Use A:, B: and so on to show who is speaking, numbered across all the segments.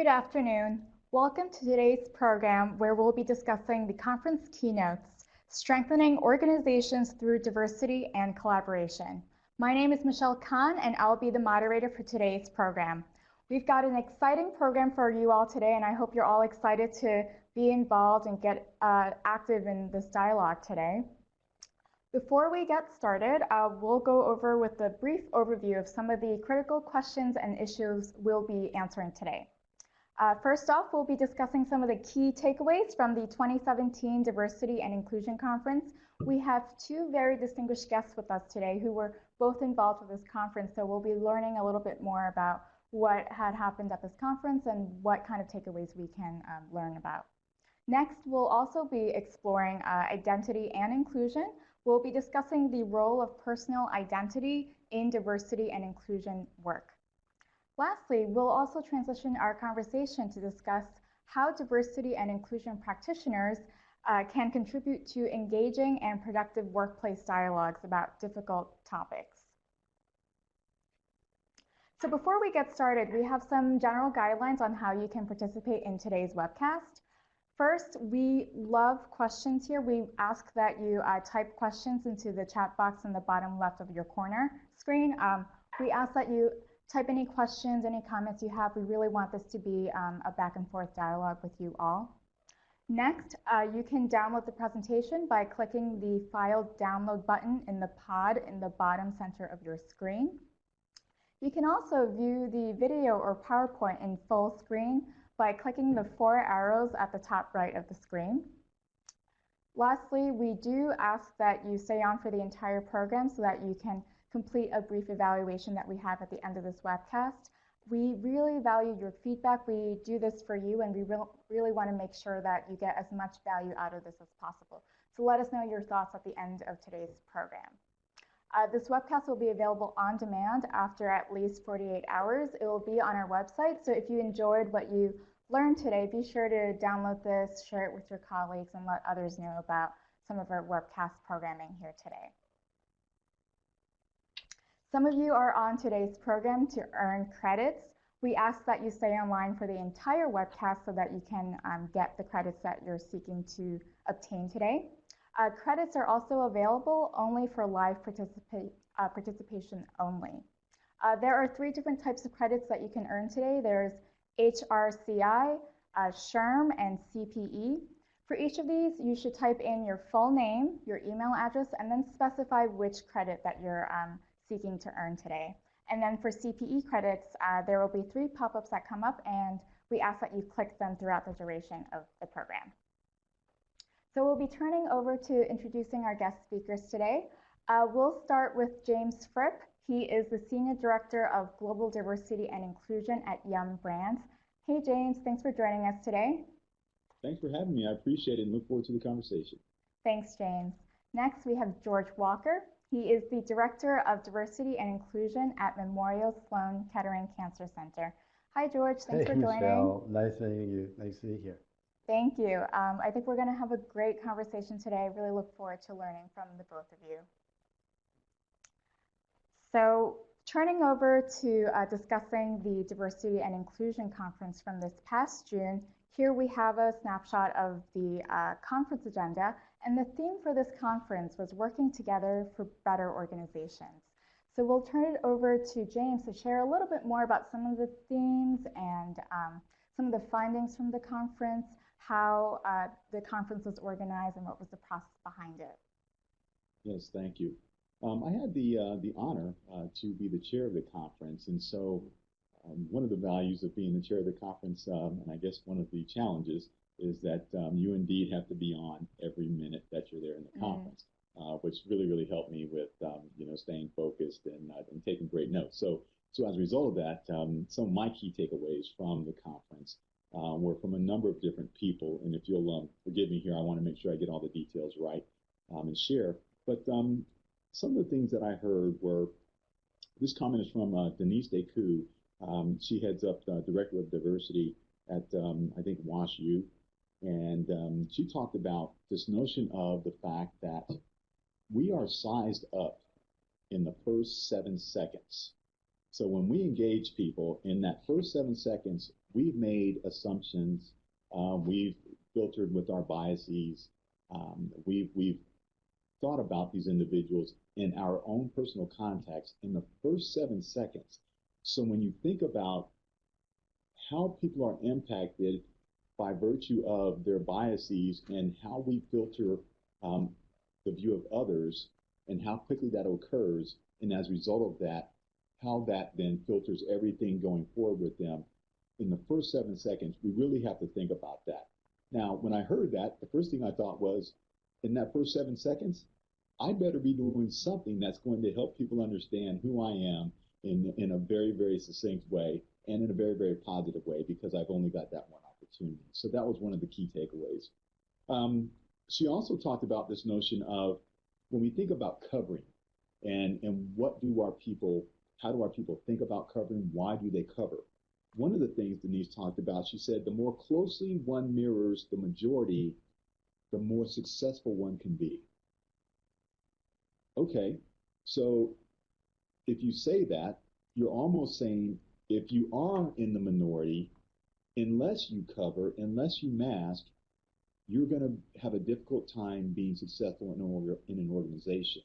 A: Good afternoon. Welcome to today's program where we'll be discussing the conference keynotes, Strengthening Organizations Through Diversity and Collaboration. My name is Michelle Khan and I'll be the moderator for today's program. We've got an exciting program for you all today and I hope you're all excited to be involved and get active in this dialogue today. Before we get started, we'll go over with a brief overview of some of the critical questions and issues we'll be answering today. First off, we'll be discussing some of the key takeaways from the 2017 Diversity and Inclusion Conference. We have two very distinguished guests with us today who were both involved with this conference, so we'll be learning a little bit more about what had happened at this conference and what kind of takeaways we can learn about. Next, we'll also be exploring identity and inclusion. We'll be discussing the role of personal identity in diversity and inclusion work. Lastly, we'll also transition our conversation to discuss how diversity and inclusion practitioners can contribute to engaging and productive workplace dialogues about difficult topics. So before we get started, we have some general guidelines on how you can participate in today's webcast. First, we love questions here. We ask that you type questions into the chat box in the bottom left of your corner screen. We ask that you type any questions, any comments you have. We really want this to be a back and forth dialogue with you all. Next, you can download the presentation by clicking the File Download button in the pod in the bottom center of your screen. You can also view the video or PowerPoint in full screen by clicking the 4 arrows at the top right of the screen. Lastly, we do ask that you stay on for the entire program so that you can complete a brief evaluation that we have at the end of this webcast. We really value your feedback. We do this for you, and we really want to make sure that you get as much value out of this as possible. So let us know your thoughts at the end of today's program. This webcast will be available on demand after at least 48 hours. It will be on our website, so if you enjoyed what you learned today, be sure to download this, share it with your colleagues, and let others know about some of our webcast programming here today. Some of you are on today's program to earn credits. We ask that you stay online for the entire webcast so that you can get the credits that you're seeking to obtain today. Credits are also available only for live participation only. There are 3 different types of credits that you can earn today. There's HRCI, SHRM, and CPE. For each of these, you should type in your full name, your email address, and then specify which credit that you're seeking to earn today. And then for CPE credits, there will be 3 pop-ups that come up, and we ask that you click them throughout the duration of the program. So we'll be turning over to introducing our guest speakers today. We'll start with James Fripp. He is the Senior Director of Global Diversity and Inclusion at Yum Brands. Hey James, thanks for joining us today.
B: Thanks for having me. I appreciate it and look forward to the conversation.
A: Thanks, James. Next, we have George Walker. He is the Director of Diversity and Inclusion at Memorial Sloan Kettering Cancer Center. Hi, George. Thanks for joining.
C: Michelle. Nice meeting you. Nice to be here.
A: Thank you. I think we're going to have a great conversation today. I really look forward to learning from the both of you. So turning over to discussing the Diversity and Inclusion Conference from this past June, here we have a snapshot of the conference agenda, and the theme for this conference was working together for better organizations. So we'll turn it over to James to share a little bit more about some of the themes and some of the findings from the conference, how the conference was organized, and what was the process behind it.
B: Yes, thank you. I had the honor to be the chair of the conference, and so one of the values of being the chair of the conference, and I guess one of the challenges, is that you indeed have to be on every minute that you're there in the conference, which really helped me with staying focused and taking great notes. So as a result of that, some of my key takeaways from the conference were from a number of different people, and if you'll forgive me here, I want to make sure I get all the details right and share. But some of the things that I heard were, this comment is from Denise Decoux. She heads up Director of Diversity at, I think, WashU. And she talked about this notion of the fact that we are sized up in the first 7 seconds So when we engage people in that first 7 seconds, we've made assumptions, we've filtered with our biases, we've thought about these individuals in our own personal context in the first 7 seconds. So when you think about how people are impacted by virtue of their biases and how we filter um, the view of others and how quickly that occurs, and as a result of that, how that then filters everything going forward with them in the first 7 seconds, we really have to think about that. Now, when I heard that, the first thing I thought was, in that first 7 seconds, I better be doing something that's going to help people understand who I am in a very, very succinct way and in a very, very positive way because I've only got that one opportunity. So that was one of the key takeaways. She also talked about this notion of when we think about covering and how do our people think about covering? Why do they cover? One of the things Denise talked about, she said, the more closely one mirrors the majority, the more successful one can be. Okay, so if you say that, you're almost saying if you are in the minority, unless you cover, unless you mask, you're going to have a difficult time being successful in an organization.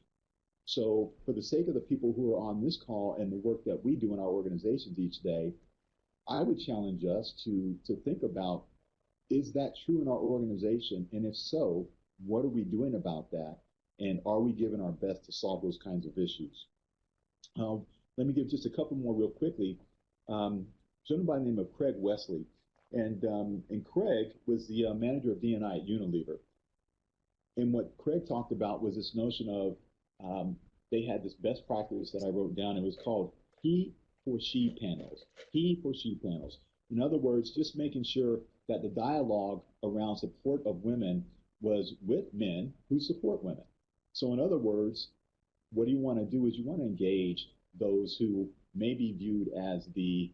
B: So for the sake of the people who are on this call and the work that we do in our organizations each day, I would challenge us to think about, is that true in our organization? And if so, what are we doing about that? And are we giving our best to solve those kinds of issues? Let me give just a couple more real quickly. A gentleman by the name of Craig Wesley. And Craig was the manager of D&I at Unilever. And what Craig talked about was this notion of they had this best practice that I wrote down. It was called he for she panels. He for she panels. In other words, just making sure that the dialogue around support of women was with men who support women. So in other words, what you want to do is you want to engage those who may be viewed as the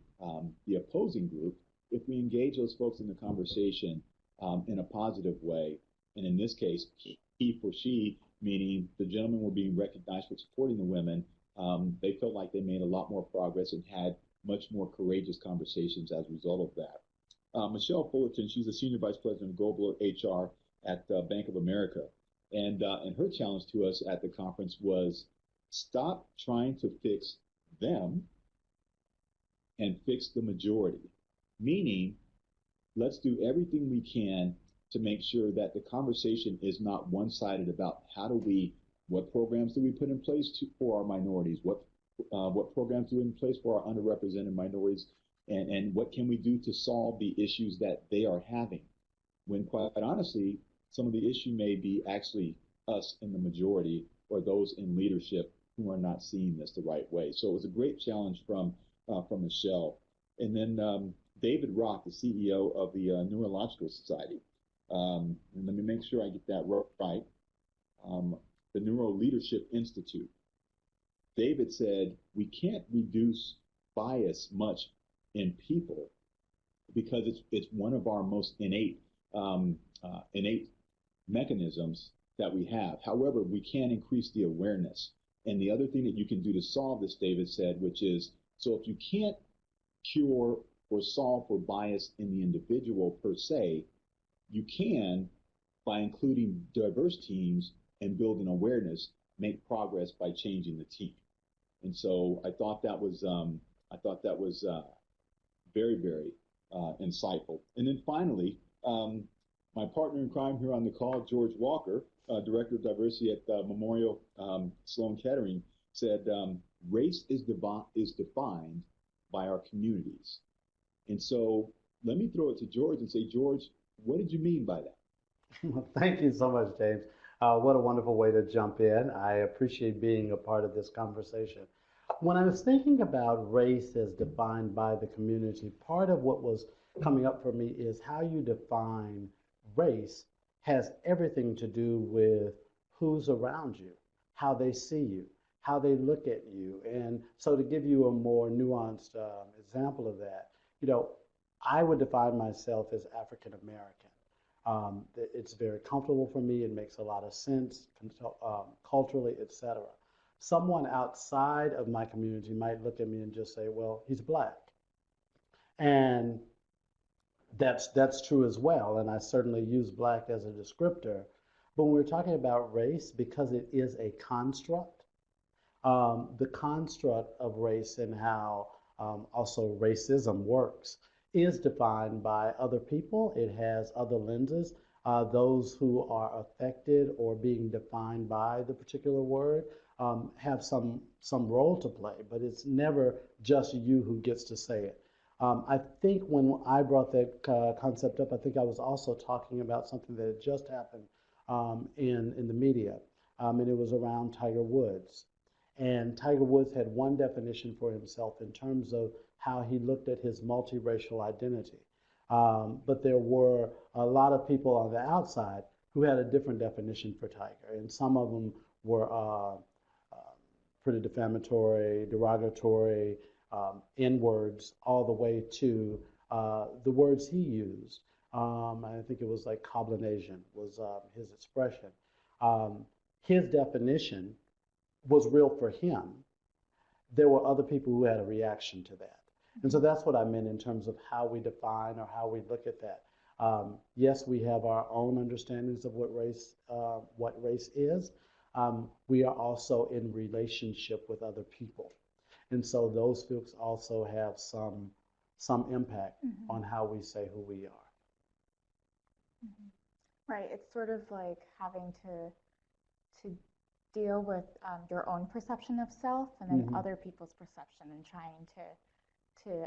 B: opposing group. If we engage those folks in the conversation in a positive way, and in this case, he for she, meaning the gentlemen were being recognized for supporting the women, they felt like they made a lot more progress and had much more courageous conversations as a result of that. Michelle Fullerton, she's a senior vice president of global HR at Bank of America. And her challenge to us at the conference was stop trying to fix them and fix the majority. Meaning, let's do everything we can to make sure that the conversation is not one-sided about what programs do we put in place for our minorities, what programs do we in place for our underrepresented minorities, and what can we do to solve the issues that they are having. When quite honestly, some of the issue may be actually us in the majority or those in leadership who are not seeing this the right way. So it was a great challenge from Michelle. And then David Rock, the CEO of the Neurological Society. And let me make sure I get that right. The Neuro Leadership Institute. David said, we can't reduce bias much in people because it's one of our most innate mechanisms that we have. However, we can increase the awareness. And the other thing that you can do to solve this, David said, which is, so if you can't cure or solve for bias in the individual per se, you can, by including diverse teams and building awareness, make progress by changing the team. And so I thought that was very, very insightful. And then finally, my partner in crime here on the call, George Walker, Director of Diversity at Memorial Sloan Kettering, said, race is defined by our communities. And so let me throw it to George and say, George, what did you mean by that?
C: Well, thank you so much, James. What a wonderful way to jump in. I appreciate being a part of this conversation. When I was thinking about race as defined by the community, part of what was coming up for me is how you define race has everything to do with who's around you, how they see you, how they look at you. And so to give you a more nuanced example of that, I would define myself as African American. It's very comfortable for me. It makes a lot of sense culturally, etc. Someone outside of my community might look at me and just say, well, he's black. And that's true as well. And I certainly use black as a descriptor. But when we're talking about race, because it is a construct, the construct of race and how also racism works is defined by other people. It has other lenses. Those who are affected or being defined by the particular word have some role to play, but it's never just you who gets to say it. I think when I brought that concept up, I think I was also talking about something that had just happened in the media, and it was around Tiger Woods. And Tiger Woods had one definition for himself in terms of how he looked at his multiracial identity. But there were a lot of people on the outside who had a different definition for Tiger, and some of them were pretty defamatory, derogatory, N words, all the way to the words he used. I think it was like Coblinasian was his expression. His definition was real for him. There were other people who had a reaction to that. And so that's what I meant in terms of how we define or how we look at that. Yes, we have our own understandings of what race is. We are also in relationship with other people. And so those folks also have some impact on how we say who we are.
A: Right. It's sort of like having to deal with your own perception of self and then other people's perception and trying to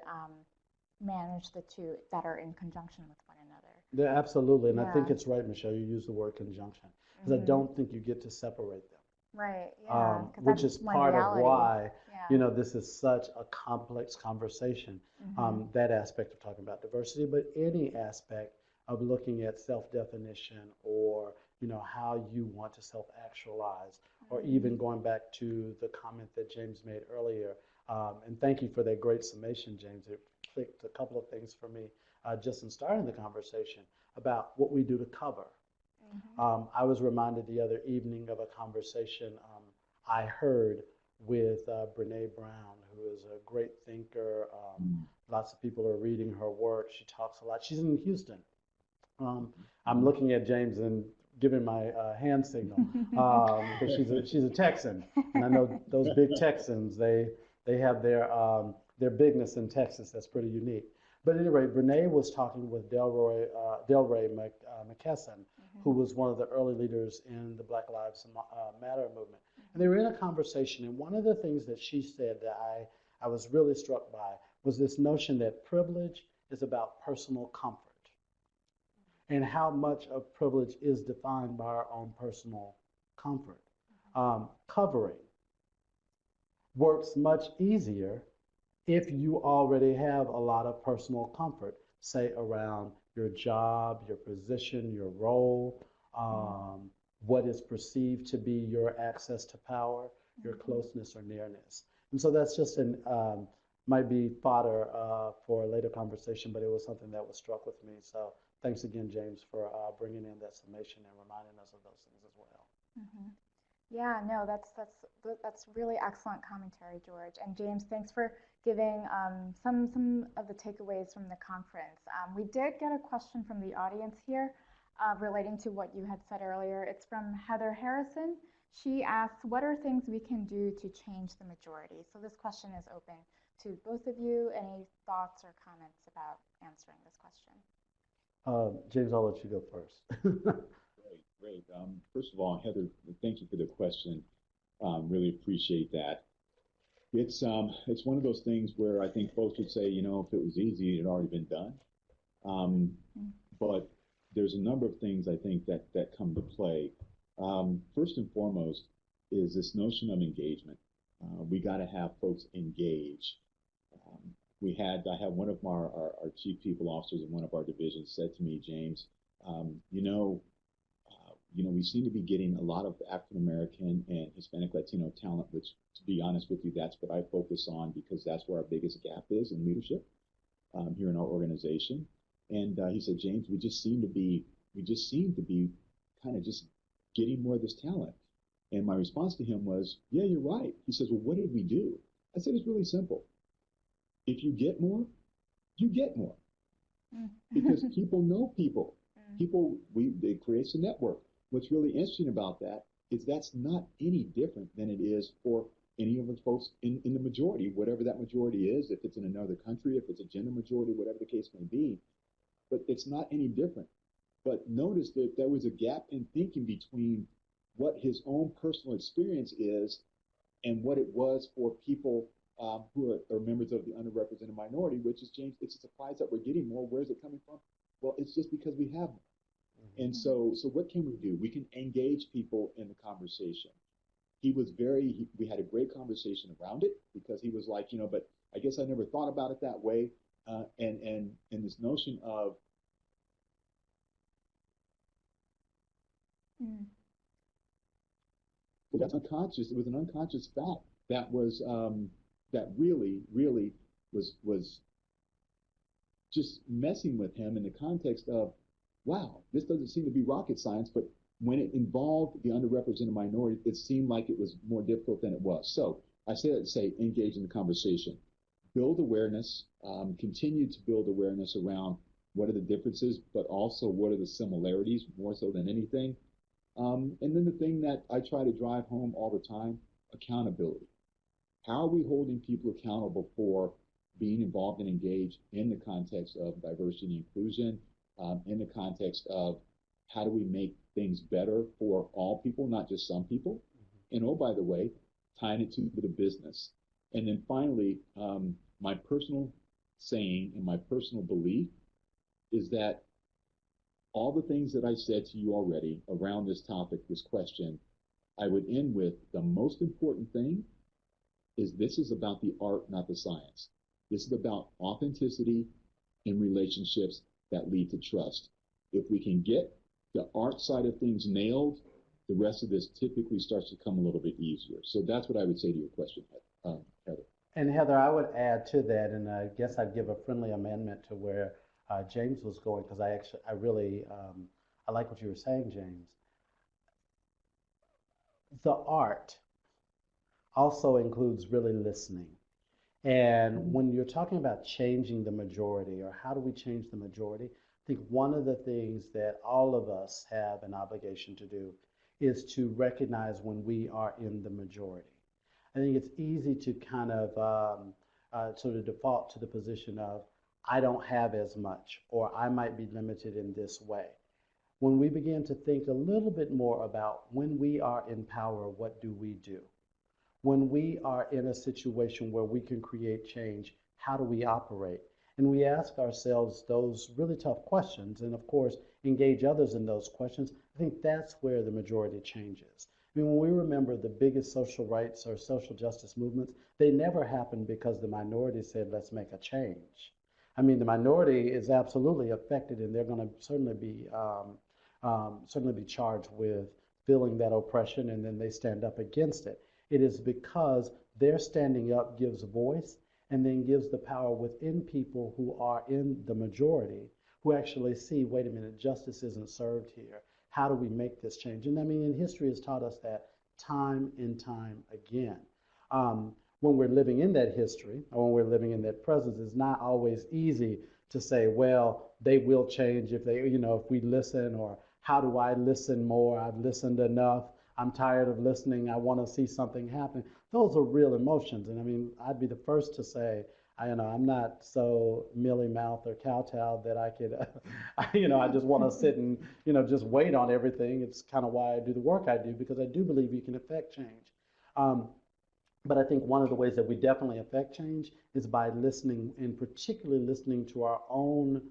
A: manage the two that are in conjunction with one another.
C: Yeah, absolutely. And I think it's right, Michelle, you use the word conjunction, because I don't think you get to separate them.
A: Right, yeah.
C: Which is part of why, this is such a complex conversation, that aspect of talking about diversity, but any aspect of looking at self-definition or, how you want to self-actualize, or even going back to the comment that James made earlier. And thank you for that great summation, James. It clicked a couple of things for me just in starting the conversation about what we do to cover. I was reminded the other evening of a conversation I heard with Brene Brown, who is a great thinker. Lots of people are reading her work. She talks a lot. She's in Houston. I'm looking at James and giving my hand signal because she's a Texan, and I know those big Texans. They have their bigness in Texas. That's pretty unique. But anyway, Brene was talking with Delray McKesson, who was one of the early leaders in the Black Lives Matter movement. And they were in a conversation, and one of the things that she said that I was really struck by was this notion that privilege is about personal comfort, and how much of privilege is defined by our own personal comfort. Covering works much easier if you already have a lot of personal comfort, say around your job, your position, your role, what is perceived to be your access to power, your closeness or nearness. And so that's just might be fodder for a later conversation, but it was something that was struck with me. So thanks again, James, for bringing in that summation and reminding us of those things as well.
A: Yeah, no, that's really excellent commentary, George. And James, thanks for giving some of the takeaways from the conference. We did get a question from the audience here relating to what you had said earlier. It's from Heather Harrison. She asks, what are things we can do to change the majority? So this question is open to both of you. Any thoughts or comments about answering this question?
C: James, I'll let you go first.
B: Great. First of all, Heather, thank you for the question. Really appreciate that. It's one of those things where I think folks would say, if it was easy, it had already been done. But there's a number of things I think that come to play. First and foremost is this notion of engagement. We got to have folks engage. I had one of our chief people officers in one of our divisions said to me, James, we seem to be getting a lot of African American and Hispanic Latino talent, which, to be honest with you, that's what I focus on because that's where our biggest gap is in leadership here in our organization. And he said, James, we just seem to be kind of just getting more of this talent. And my response to him was, yeah, you're right. He says, well, what did we do? I said, it's really simple. If you get more, you get more because
A: Mm.
B: people know people.
A: Mm.
B: People, it creates a network. What's really interesting about that is that's not any different than it is for any of the folks in the majority, whatever that majority is, if it's in another country, if it's a gender majority, whatever the case may be. But it's not any different. But notice that there was a gap in thinking between what his own personal experience is and what it was for people who are members of the underrepresented minority, which is, James, it's a surprise that we're getting more. Where's it coming from? Well, it's just because we have more.
C: Mhm.
B: And so what can we do? We can engage people in the conversation. We had a great conversation around it because he was like, but I guess I never thought about it that way. And this notion of
A: Mm.
B: that's unconscious. It was an unconscious fact that was that really was just messing with him in the context of, wow, this doesn't seem to be rocket science, but when it involved the underrepresented minority, it seemed like it was more difficult than it was. So I say that to say, engage in the conversation, build awareness, continue to build awareness around what are the differences, but also what are the similarities more so than anything. And then the thing that I try to drive home all the time, accountability. How are we holding people accountable for being involved and engaged in the context of diversity and inclusion, in the context of how do we make things better for all people, not just some people? And oh, by the way, tying it to the business. And then finally, my personal saying and my personal belief is that all the things that I said to you already around this topic, this question, I would end with the most important thing is this is about the art, not the science. This is about authenticity in relationships that lead to trust. If we can get the art side of things nailed, the rest of this typically starts to come a little bit easier. So that's what I would say to your question, Heather.
C: And Heather, I would add to that, and I guess I'd give a friendly amendment to where James was going, because I really, I like what you were saying, James. The art also includes really listening. And when you're talking about changing the majority, or how do we change the majority, I think one of the things that all of us have an obligation to do is to recognize when we are in the majority. I think it's easy to kind of sort of default to the position of, I don't have as much, or I might be limited in this way. When we begin to think a little bit more about when we are in power, what do we do? When we are in a situation where we can create change, how do we operate? And we ask ourselves those really tough questions, and of course, engage others in those questions. I think that's where the majority changes. I mean, when we remember the biggest social rights or social justice movements, they never happened because the minority said, let's make a change. I mean, the minority is absolutely affected, and they're going to certainly be charged with feeling that oppression, and then they stand up against it. It is because their standing up gives voice and then gives the power within people who are in the majority who actually see, wait a minute, justice isn't served here. How do we make this change? And I mean, and history has taught us that time and time again. When we're living in that history, or when we're living in that presence, it's not always easy to say, well, they will change if they, if we listen, or how do I listen more? I've listened enough. I'm tired of listening. I want to see something happen. Those are real emotions. And I mean, I'd be the first to say, I'm not so mealy mouthed or kowtowed that I could, I just want to sit and, just wait on everything. It's kind of why I do the work I do, because I do believe you can affect change. Um, but I think one of the ways that we definitely affect change is by listening, and particularly listening to our own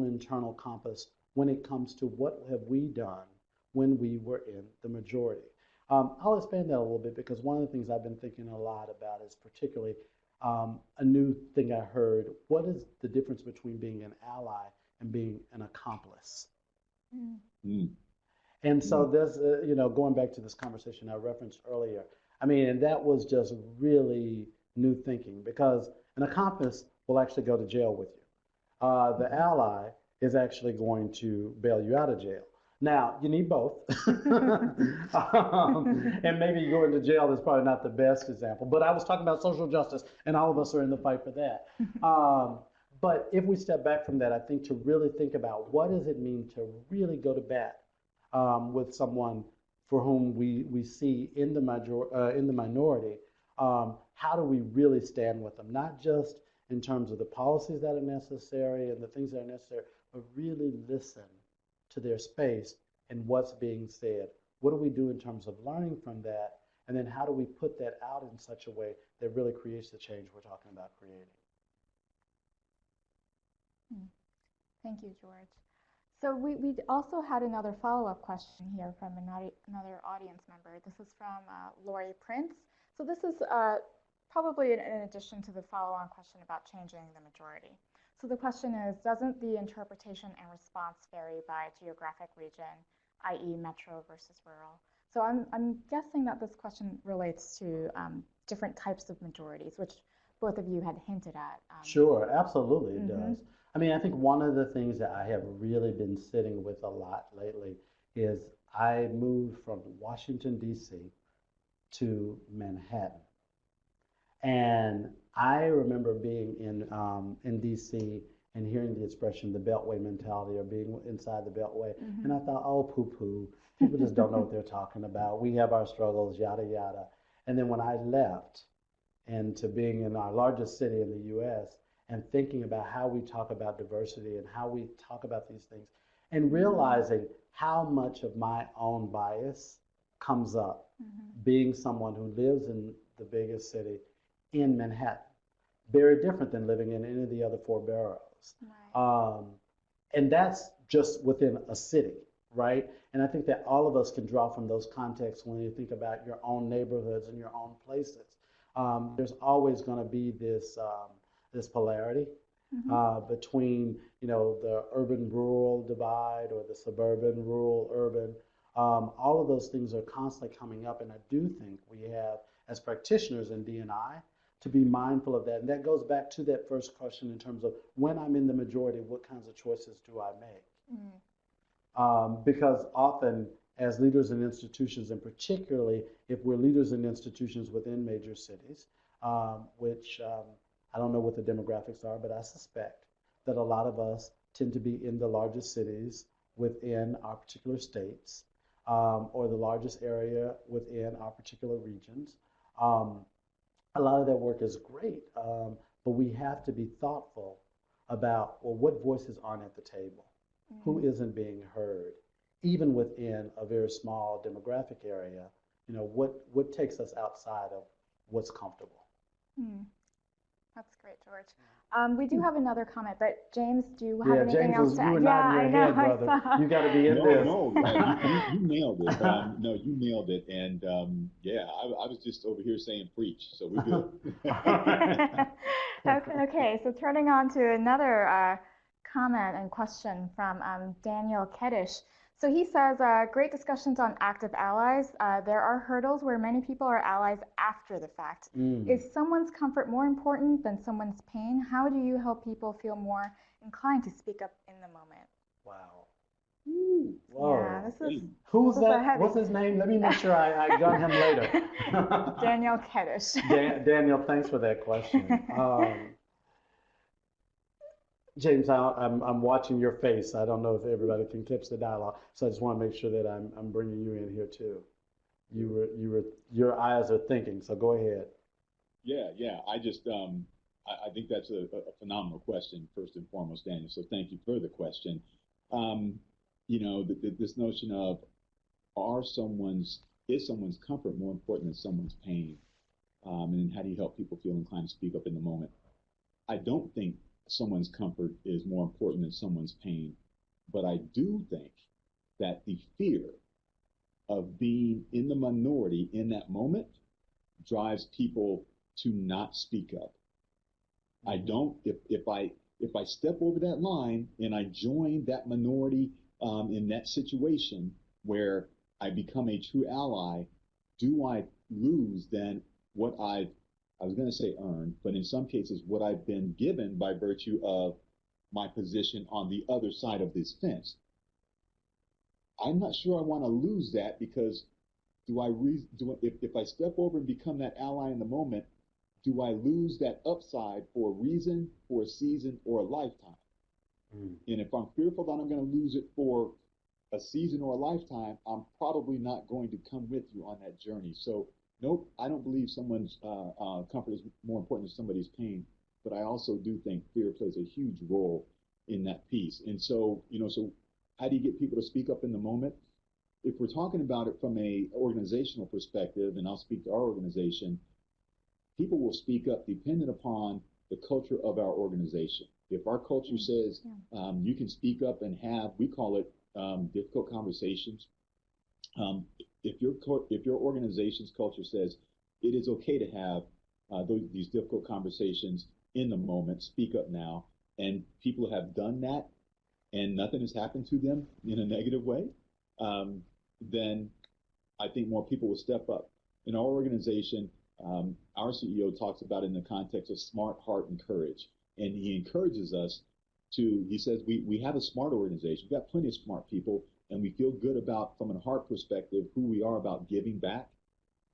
C: internal compass when it comes to what have we done when we were in the majority. I'll expand that a little bit, because one of the things I've been thinking a lot about is particularly a new thing I heard. What is the difference between being an ally and being an accomplice?
A: Mm.
B: Mm,
C: And so
B: mm,
C: this, going back to this conversation I referenced earlier, I mean, and that was just really new thinking, because an accomplice will actually go to jail with you. The
B: mhm,
C: ally is actually going to bail you out of jail. Now, you need both. And maybe going to jail is probably not the best example, but I was talking about social justice, and all of us are in the fight for that. But if we step back from that, I think to really think about what does it mean to really go to bat with someone for whom we see in the minority, how do we really stand with them? Not just in terms of the policies that are necessary and the things that are necessary, but really listen to their space and what's being said. What do we do in terms of learning from that? And then how do we put that out in such a way that really creates the change we're talking about creating?
A: Thank you, George. So we also had another follow-up question here from another audience member. This is from Lori Prince. So this is probably in addition to the follow-on question about changing the majority. So the question is, doesn't the interpretation and response vary by geographic region, i.e. metro versus rural? So I'm guessing that this question relates to different types of majorities, which both of you had hinted at.
C: Sure, absolutely it does. I mean, I think one of the things that I have really been sitting with a lot lately is I moved from Washington, D.C. to Manhattan. And I remember being in D.C. and hearing the expression, the Beltway mentality, or being inside the Beltway. And I thought, oh, poo-poo. People just don't know what they're talking about. We have our struggles, yada, yada. And then when I left into being in our largest city in the U.S., and thinking about how we talk about diversity and how we talk about these things, and realizing how much of my own bias comes up being someone who lives in the biggest city in Manhattan. Very different than living in any of the other four boroughs. Right. And that's just within a city, right? And I think that all of us can draw from those contexts when you think about your own neighborhoods and your own places. There's always going to be this polarity between, you know, the urban-rural divide or the suburban-rural-urban. All of those things are constantly coming up, and I do think we have, as practitioners in D&I, to be mindful of that. And that goes back to that first question in terms of when I'm in the majority, what kinds of choices do I make? Because often, as leaders in institutions, and particularly if we're leaders in institutions within major cities, which I don't know what the demographics are, but I suspect that a lot of us tend to be in the largest cities within our particular states, or the largest area within our particular regions. A lot of that work is great, but we have to be thoughtful about, well, what voices aren't at the table? Who isn't being heard? Even within a very small demographic area, you know, what takes us outside of what's comfortable?
A: That's great, George. We do have another comment, but James, do you have anything
C: James
A: else to add?
C: You were nodding your head, brother. You got to be in this.
B: No, you nailed it. No, you nailed it. And yeah, I was just over here saying preach, so we're good.
A: Okay, so turning on to another comment and question from Daniel Keddish. So he says, great discussions on active allies. There are hurdles where many people are allies after the fact. Is someone's comfort more important than someone's pain? How do you help people feel more inclined to speak up in the moment?
C: Wow.
A: Whoa. Yeah, this is
C: Who's that? What's his name? Let me make sure I gun him later.
A: Daniel Keddish.
C: Daniel, thanks for that question. James, I'm watching your face. I don't know if everybody can catch the dialogue, so I just want to make sure that I'm bringing you in here too. Your eyes are thinking, so go ahead.
B: Yeah. I just I think that's a phenomenal question, first and foremost, Daniel. So thank you for the question. You know, this notion of is someone's comfort more important than someone's pain, and how do you help people feel inclined to speak up in the moment? I don't think someone's comfort is more important than someone's pain, but I do think that the fear of being in the minority in that moment drives people to not speak up. I don't, if I step over that line and I join that minority in that situation where I become a true ally, do I lose then what I was going to say earned, but in some cases, what I've been given by virtue of my position on the other side of this fence? I'm not sure I want to lose that because if I step over and become that ally in the moment, do I lose that upside for a reason, for a season, or a lifetime?
C: Mm.
B: And if I'm fearful that I'm going to lose it for a season or a lifetime, I'm probably not going to come with you on that journey. So, nope, I don't believe someone's comfort is more important than somebody's pain. But I also do think fear plays a huge role in that piece. And so, so how do you get people to speak up in the moment? If we're talking about it from a organizational perspective, and I'll speak to our organization, people will speak up dependent upon the culture of our organization. If our culture says you can speak up and have, we call it difficult conversations. Um, if your organization's culture says it is okay to have these difficult conversations in the moment, speak up now, and people have done that, and nothing has happened to them in a negative way, then I think more people will step up. In our organization, our CEO talks about it in the context of smart, heart, and courage. And he encourages us he says, we have a smart organization. We've got plenty of smart people, and we feel good about, from a heart perspective, who we are about giving back.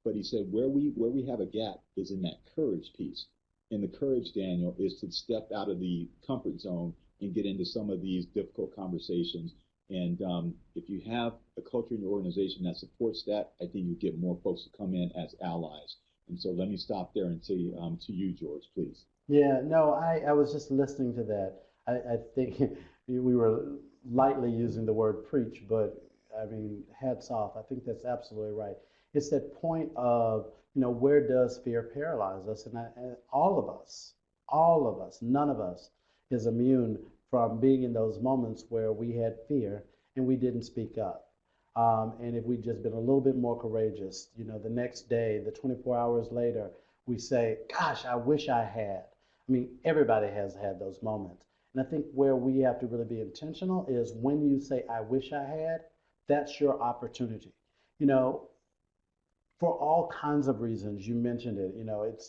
B: But he said, where we have a gap is in that courage piece. And the courage, Daniel, is to step out of the comfort zone and get into some of these difficult conversations. And if you have a culture in your organization that supports that, I think you get more folks to come in as allies. And so let me stop there and say to you, George, please.
C: Yeah, no, I was just listening to that. I think we were lightly using the word preach, but I mean, hats off. I think that's absolutely right. It's that point of, where does fear paralyze us? And all of us, none of us is immune from being in those moments where we had fear and we didn't speak up. And if we'd just been a little bit more courageous, the next day, the 24 hours later, we say, gosh, I wish I had. I mean, everybody has had those moments. And I think where we have to really be intentional is when you say, I wish I had, that's your opportunity. You know, for all kinds of reasons, you mentioned it,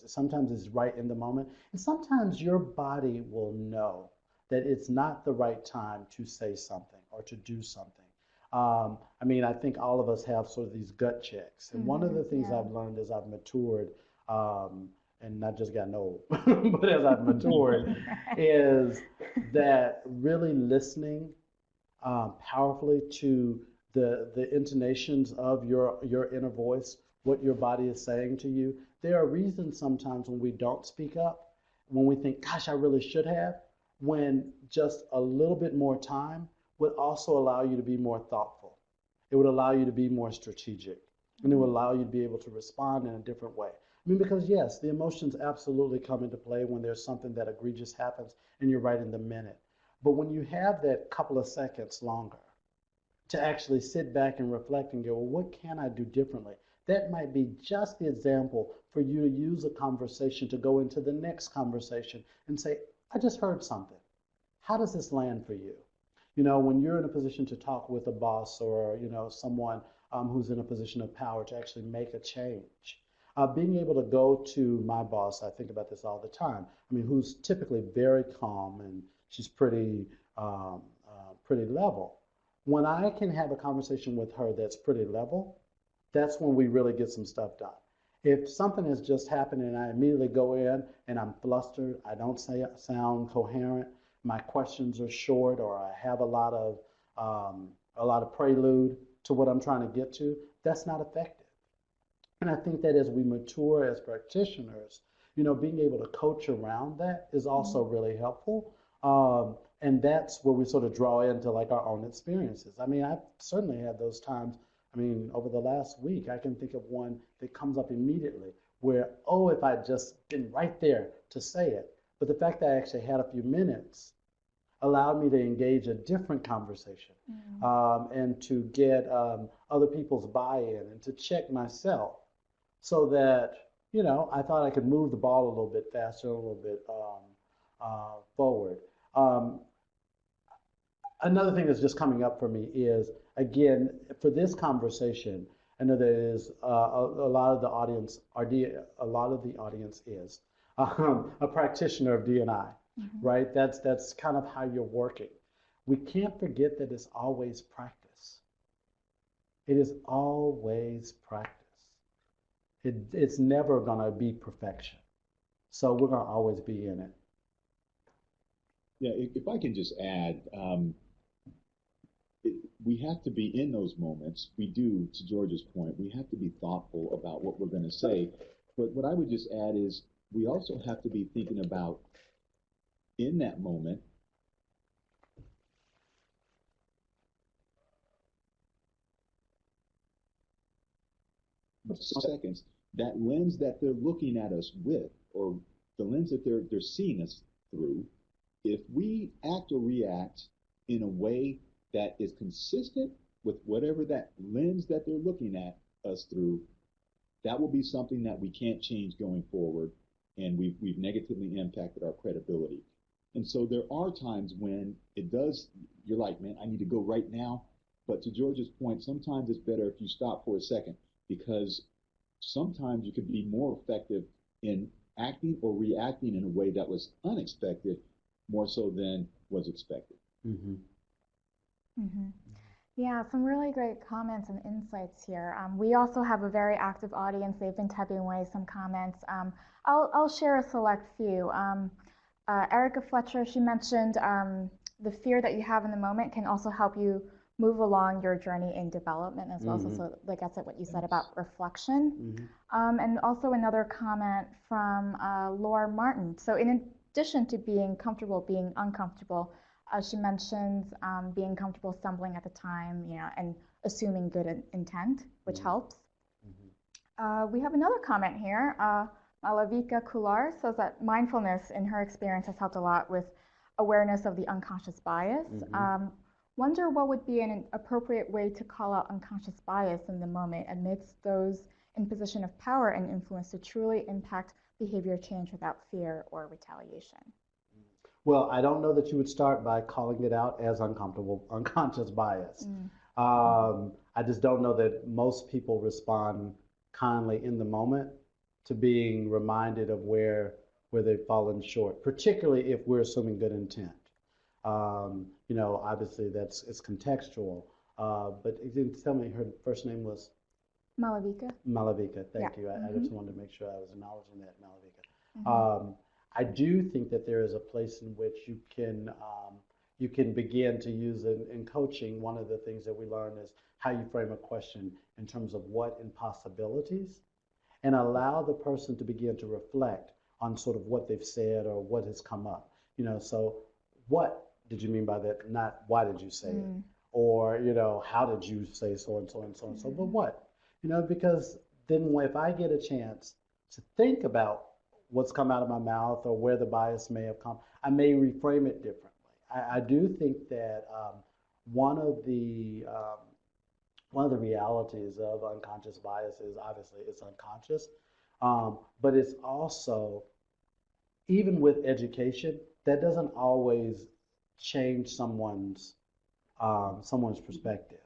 C: sometimes it's right in the moment. And sometimes your body will know that it's not the right time to say something or to do something. I mean, I think all of us have sort of these gut checks. And one of the things I've learned as I've matured, and not just gotten old, but as I've matured, is that really listening powerfully to the intonations of your inner voice, what your body is saying to you. There are reasons sometimes when we don't speak up, when we think, gosh, I really should have, when just a little bit more time would also allow you to be more thoughtful. It would allow you to be more strategic, and it would allow you to be able to respond in a different way. I mean, because yes, the emotions absolutely come into play when there's something that egregious happens and you're right in the minute. But when you have that couple of seconds longer to actually sit back and reflect and go, well, what can I do differently? That might be just the example for you to use a conversation to go into the next conversation and say, I just heard something. How does this land for you? When you're in a position to talk with a boss or, someone who's in a position of power to actually make a change, being able to go to my boss, I think about this all the time. I mean, who's typically very calm and she's pretty level. When I can have a conversation with her that's pretty level, that's when we really get some stuff done. If something has just happened and I immediately go in and I'm flustered, I don't sound coherent, my questions are short, or I have a lot of prelude to what I'm trying to get to, that's not effective. And I think that as we mature as practitioners, being able to coach around that is also really helpful. And that's where we sort of draw into like our own experiences. I mean, I've certainly had those times. I mean, over the last week, I can think of one that comes up immediately where, oh, if I'd just been right there to say it. But the fact that I actually had a few minutes allowed me to engage a different conversation and to get other people's buy-in and to check myself so that, I thought I could move the ball a little bit faster, a little bit forward. Another thing that's just coming up for me is, again, for this conversation, I know there is a lot of the audience, is a practitioner of D&I, right? That's kind of how you're working. We can't forget that it's always practice. It is always practice. It's never going to be perfection. So we're going to always be in it.
B: Yeah, if I can just add, we have to be in those moments. We do, to George's point, we have to be thoughtful about what we're going to say. But what I would just add is we also have to be thinking about in that moment, seconds, that lens that they're looking at us with, or the lens that they're seeing us through, if we act or react in a way that is consistent with whatever that lens that they're looking at us through, that will be something that we can't change going forward, and we've negatively impacted our credibility. And so there are times when it does, you're like, man, I need to go right now. But to George's point, sometimes it's better if you stop for a second, because sometimes you could be more effective in acting or reacting in a way that was unexpected more so than was expected.
C: Mm-hmm.
A: Mm-hmm. Yeah, some really great comments and insights here. We also have a very active audience. They've been typing away some comments. I'll share a select few. Erica Fletcher, she mentioned the fear that you have in the moment can also help you move along your journey in development as well.
C: Mm-hmm.
A: So like that's what you said about reflection.
C: Mm-hmm.
A: And also another comment from Laura Martin. So in addition to being comfortable being uncomfortable, she mentions being comfortable stumbling at the time, you know, and assuming good intent, which
C: Mm-hmm.
A: helps.
C: Mm-hmm.
A: We have another comment here. Malavika Kular says that mindfulness, in her experience, has helped a lot with awareness of the unconscious bias.
C: Mm-hmm.
A: Wonder what would be an appropriate way to call out unconscious bias in the moment amidst those in position of power and influence to truly impact behavior change without fear or retaliation.
C: Well, I don't know that you would start by calling it out as unconscious bias. I just don't know that most people respond kindly in the moment to being reminded of where they've fallen short, particularly if we're assuming good intent. You know, obviously it's contextual. But you didn't tell me her first name was
A: Malavika?
C: Malavika. Thank
A: Yeah.
C: you. I
A: Mm-hmm.
C: just wanted to make sure I was acknowledging that, Malavika.
A: Mm-hmm.
C: I do think that there is a place in which you can begin to use in coaching. One of the things that we learn is how you frame a question in terms of what impossibilities, and allow the person to begin to reflect on sort of what they've said or what has come up. You know, so what did you mean by that? Not why did you say it, or you know, how did you say so and so and so and so, but what? You know, because then if I get a chance to think about what's come out of my mouth or where the bias may have come, I may reframe it differently. I do think that one of the um, one of the realities of unconscious bias is obviously it's unconscious, but it's also, even with education, that doesn't always change someone's perspective.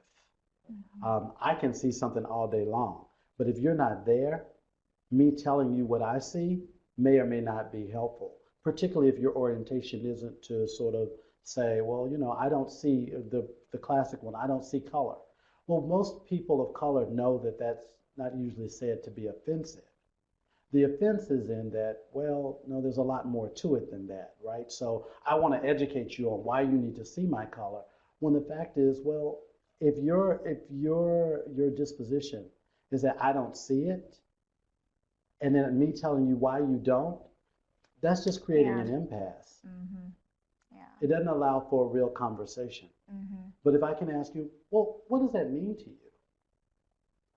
C: I can see something all day long, but if you're not there, me telling you what I see may or may not be helpful, particularly if your orientation isn't to sort of say, well, you know, I don't see the classic one, I don't see color. Well, most people of color know that that's not usually said to be offensive. The offense is in that, well, no, there's a lot more to it than that, right? So I want to educate you on why you need to see my color. When the fact is, well, if your disposition is that I don't see it, and then me telling you why you don't, that's just creating an impasse.
A: Mm-hmm. Yeah.
C: It doesn't allow for a real conversation.
A: Mm-hmm.
C: But if I can ask you, well, what does that mean to you?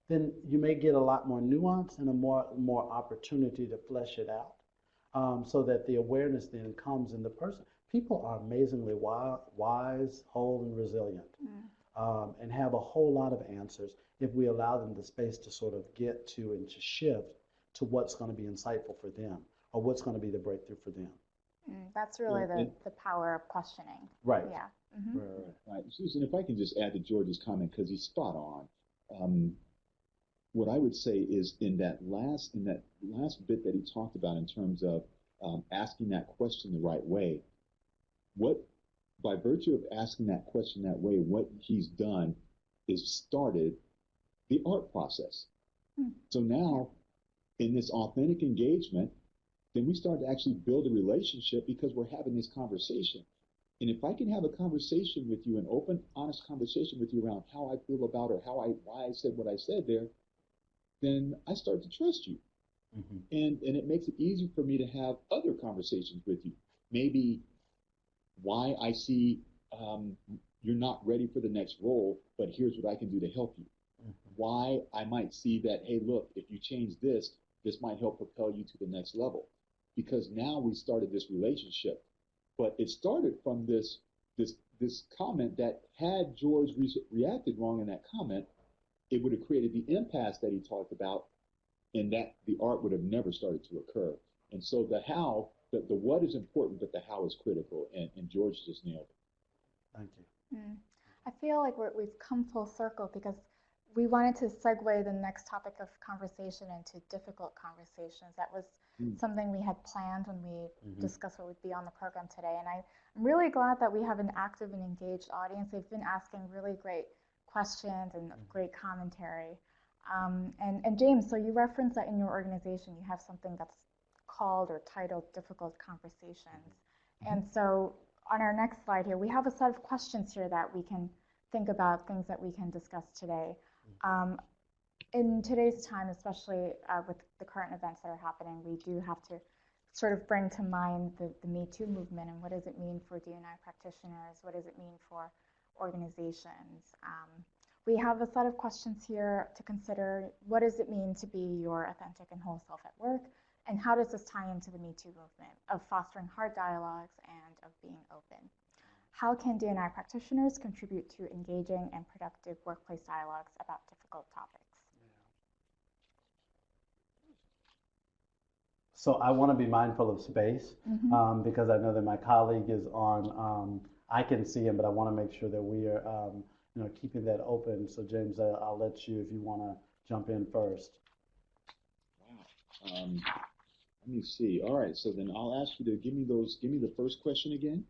C: Then you may get a lot more nuance and a more opportunity to flesh it out, so that the awareness then comes in the person. People are amazingly wise, whole, and resilient, and have a whole lot of answers if we allow them the space to sort of get to and to shift to what's going to be insightful for them or what's going to be the breakthrough for them.
A: That's really the power of questioning.
C: Right.
A: Yeah. Mm-hmm.
B: Right. Susan, if I can just add to George's comment, because he's spot on. What I would say is in that last bit that he talked about in terms of asking that question the right way, what by virtue of asking that question that way, what he's done is started the art process.
A: Hmm.
B: So now in this authentic engagement, then we start to actually build a relationship because we're having this conversation. And if I can have a conversation with you, an open, honest conversation with you around how I feel about or why I said what I said there, then I start to trust you.
C: Mm-hmm.
B: And it makes it easier for me to have other conversations with you. Maybe why I see you're not ready for the next role, but here's what I can do to help you.
C: Mm-hmm.
B: Why I might see that, hey, look, if you change this, this might help propel you to the next level. Because now we started this relationship. But it started from this comment that had George reacted wrong in that comment, it would have created the impasse that he talked about, and that the art would have never started to occur. And so the how, the what is important, but the how is critical. And George just nailed it.
C: Thank you.
A: Mm. I feel like we've come full circle because we wanted to segue the next topic of conversation into difficult conversations. That was something we had planned when we discussed what would be on the program today. And I'm really glad that we have an active and engaged audience. They've been asking really great questions and great commentary. And James, so you referenced that in your organization you have something that's called or titled Difficult Conversations. And so on our next slide here, we have a set of questions here that we can think about, things that we can discuss today. In today's time, especially with the current events that are happening, we do have to sort of bring to mind the Me Too movement and what does it mean for D&I practitioners? What does it mean for organizations? We have a set of questions here to consider. What does it mean to be your authentic and whole self at work? And how does this tie into the Me Too movement of fostering hard dialogues and of being open? How can D&I practitioners contribute to engaging and productive workplace dialogues about difficult topics?
C: So I want to be mindful of space because I know that my colleague is on. I can see him, but I want to make sure that we are, keeping that open. So James, I'll let you if you want to jump in first.
B: Wow. Let me see. All right. So then I'll ask you to give me the first question again.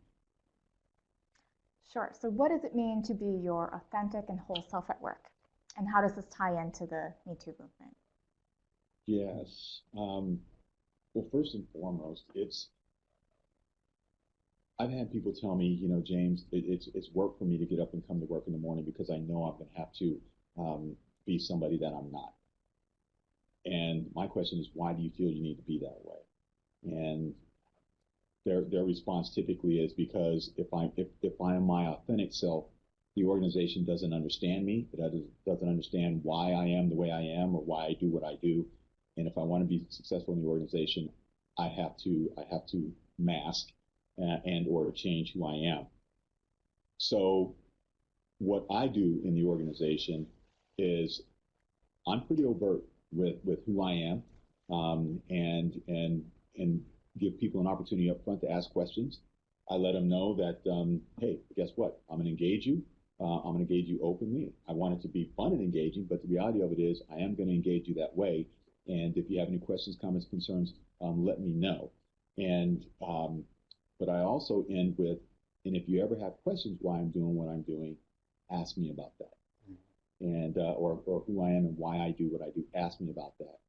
A: Sure. So what does it mean to be your authentic and whole self at work? And how does this tie into the Me Too movement?
B: Yes. Well, first and foremost, I've had people tell me, James, it's work for me to get up and come to work in the morning because I know I'm going to have to be somebody that I'm not. And my question is, why do you feel you need to be that way? And their response typically is because if I am my authentic self, the organization doesn't understand me. It doesn't understand why I am the way I am or why I do what I do. And if I want to be successful in the organization, I have to mask and or change who I am. So what I do in the organization is I'm pretty overt with who I am, and give people an opportunity up front to ask questions. I let them know that, hey, guess what? I'm going to engage you. I'm going to engage you openly. I want it to be fun and engaging, but the reality of it is I am going to engage you that way. And if you have any questions, comments, concerns, let me know. And but I also end with, and if you ever have questions why I'm doing what I'm doing, ask me about that. And or who I am and why I do what I do, ask me about that.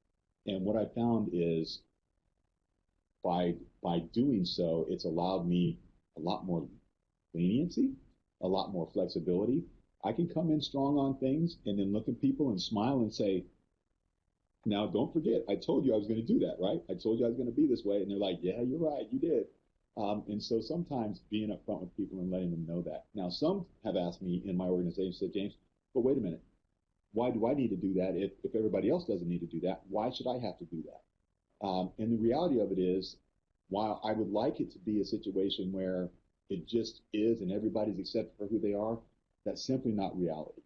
B: And what I found is by doing so, it's allowed me a lot more leniency, a lot more flexibility. I can come in strong on things and then look at people and smile and say, now don't forget, I told you I was going to do that, right? I told you I was going to be this way. And they're like, yeah, you're right, you did. And so sometimes being upfront with people and letting them know that. Now, some have asked me in my organization, said, James, but wait a minute, why do I need to do that if everybody else doesn't need to do that? Why should I have to do that? And the reality of it is, while I would like it to be a situation where it just is and everybody's accepted for who they are, that's simply not reality.